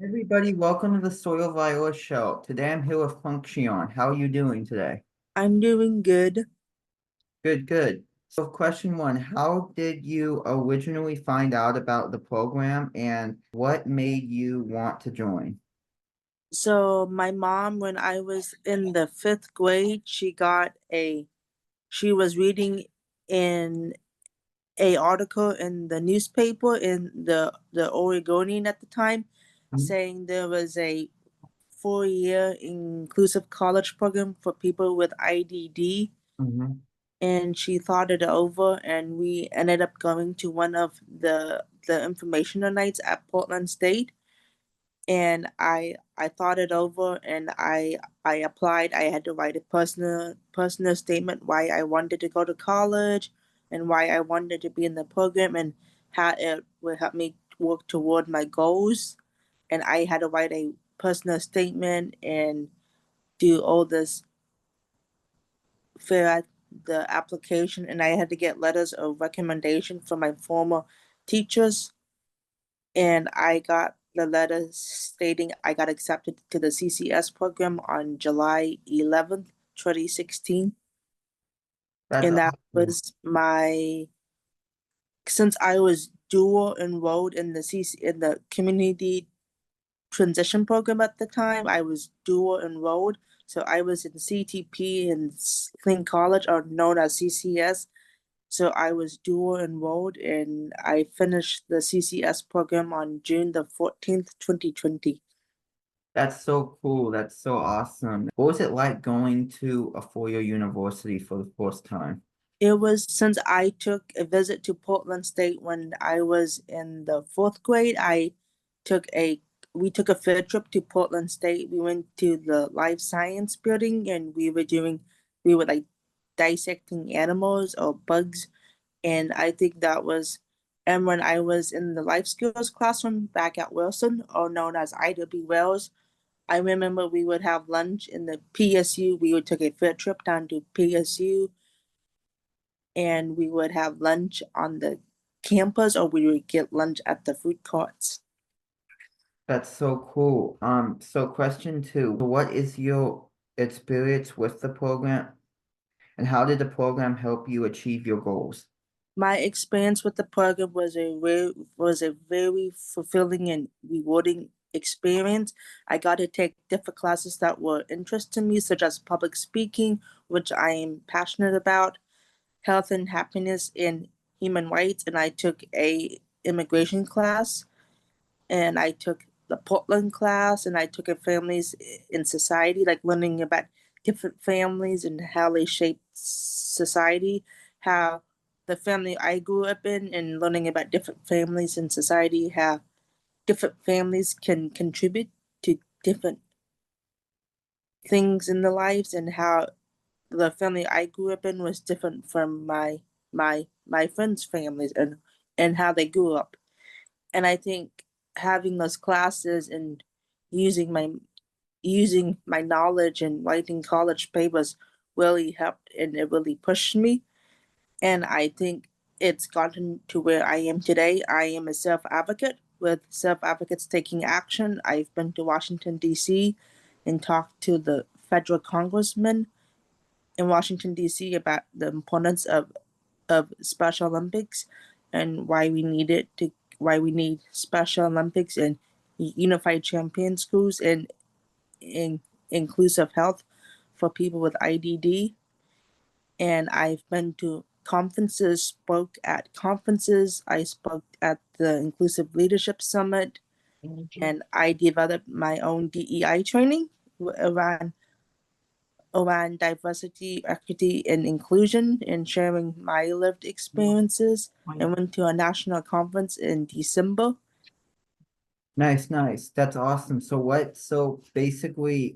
Everybody, welcome to the Sawyer Viola show. Today I'm here with Fēngxiān. How are you doing today? I'm doing good. Good, good. So question one, how did you originally find out about the program and what made you want to join? So my mom, when I was in the fifth grade, she was reading in a article in the newspaper in the Oregonian at the time, saying there was a 4-year inclusive college program for people with IDD, Mm-hmm. and she thought it over, and we ended up going to one of the informational nights at Portland State. And I thought it over, and I applied. I had to write a personal statement why I wanted to go to college and why I wanted to be in the program and how it would help me work toward my goals. And I had to write a personal statement and do all this, fill out the application, and I had to get letters of recommendation from my former teachers, and I got the letter stating I got accepted to the CCS program on July 11th, 2016. That's And that awesome. was since I was dual enrolled in the community transition program at the time, I was dual enrolled. So I was in CTP and Thing College, or known as CCS. So I was dual enrolled, and I finished the CCS program on June 14th, 2020. That's so cool. That's so awesome. What was it like going to a four-year university for the first time? It was since I took a visit to Portland State when I was in the fourth grade. Took a we took a field trip to Portland State. We went to the life science building, and we were like dissecting animals or bugs. And I think that was, and when I was in the life skills classroom back at Wilson, or known as IW Wells, I remember we would have lunch in the PSU. We would take a field trip down to PSU, and we would have lunch on the campus, or we would get lunch at the food courts. That's so cool. So question two, what is your experience with the program and how did the program help you achieve your goals? My experience with the program was a very fulfilling and rewarding experience. I got to take different classes that were interest to me, such as public speaking, which I am passionate about, health and happiness, and human rights, and I took a immigration class, and I took the Portland class, and I took a families in society, like learning about different families and how they shape society, how the family I grew up in, and learning about different families in society, how different families can contribute to different things in their lives, and how the family I grew up in was different from my friends' families, and how they grew up. And I think having those classes and using my using my knowledge and writing college papers really helped, and it really pushed me. And I think it's gotten to where I am today. I am a self advocate with Self Advocates Taking Action. I've been to Washington, D.C., and talked to the federal congressman in Washington, D.C. about the importance of Special Olympics, and why we need Special Olympics and unified champion schools and in inclusive health for people with IDD. And I've been to conferences, spoke at conferences. I spoke at the Inclusive Leadership Summit, and I developed my own DEI training around diversity, equity, and inclusion, and sharing my lived experiences. And went to a national conference in December. Nice, nice. That's awesome. So basically,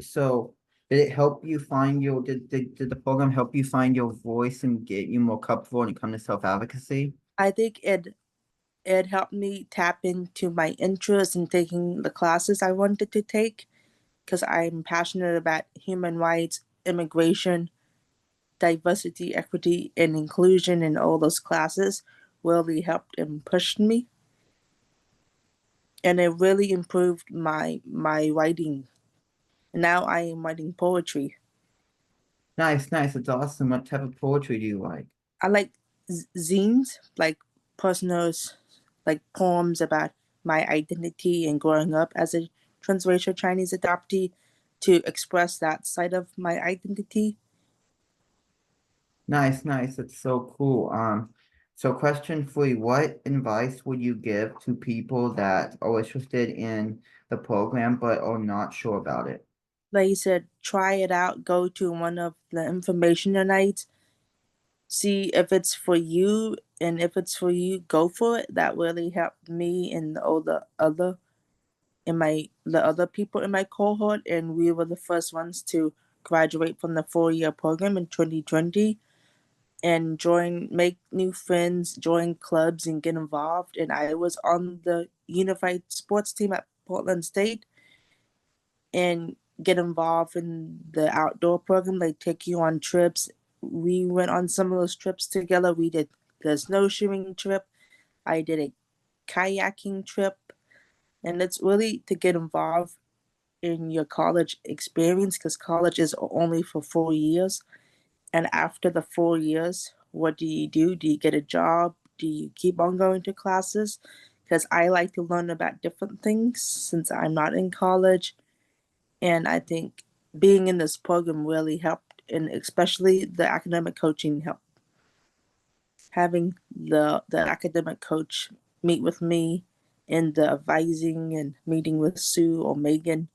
did it help you find did the program help you find your voice and get you more comfortable when it comes to self-advocacy? I think it helped me tap into my interest in taking the classes I wanted to take, because I'm passionate about human rights, immigration, diversity, equity, and inclusion, and all those classes really helped and pushed me. and it really improved my writing. Now I am writing poetry. Nice, nice. It's awesome. What type of poetry do you like? I like zines, like personal, like poems about my identity and growing up as a transracial Chinese adoptee to express that side of my identity. Nice, nice. It's so cool. So question for you, what advice would you give to people that are interested in the program but are not sure about it? Like you said, try it out, go to one of the information nights, see if it's for you, and if it's for you, go for it. That really helped me and all the other people in my cohort, and we were the first ones to graduate from the 4-year program in 2020 and make new friends, join clubs, and get involved. And I was on the unified sports team at Portland State and get involved in the outdoor program. They take you on trips. We went on some of those trips together. We did the snowshoeing trip. I did a kayaking trip. And it's really to get involved in your college experience because college is only for 4 years. And after the 4 years, what do you do? Do you get a job? Do you keep on going to classes? Because I like to learn about different things since I'm not in college. And I think being in this program really helped, and especially the academic coaching helped. Having the academic coach meet with me in the advising and meeting with Sue or Megan.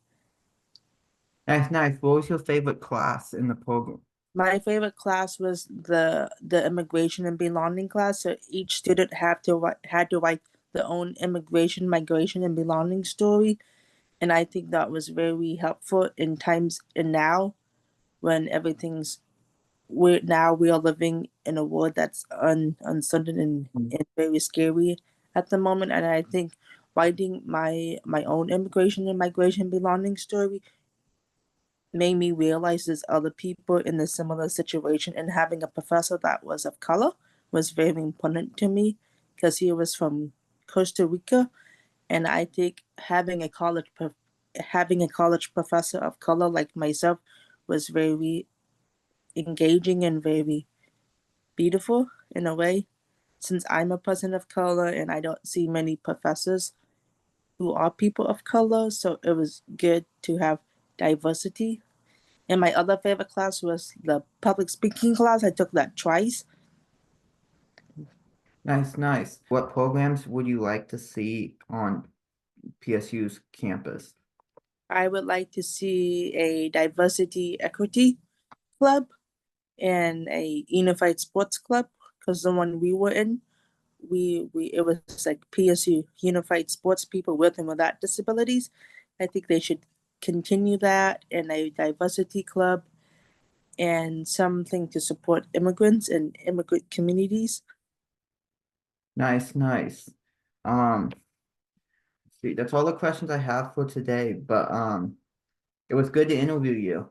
Nice, nice. What was your favorite class in the program? My favorite class was the immigration and belonging class. So each student had to write their own immigration, migration, and belonging story, and I think that was very helpful in times and now when we are living in a world that's uncertain and very scary at the moment. And I think writing my own immigration and migration belonging story made me realize there's other people in a similar situation, and having a professor that was of color was very important to me because he was from Costa Rica, and I think having a college professor of color like myself was very engaging and very beautiful in a way, since I'm a person of color and I don't see many professors who are people of color, so it was good to have diversity. And my other favorite class was the public speaking class. I took that twice. Nice, nice. What programs would you like to see on PSU's campus? I would like to see a diversity equity club and a unified sports club because the one we were in, we it was like PSU Unified Sports People with and without disabilities. I think they should continue that and a diversity club and something to support immigrants and immigrant communities. Nice, nice. Um, see, that's all the questions I have for today, but it was good to interview you.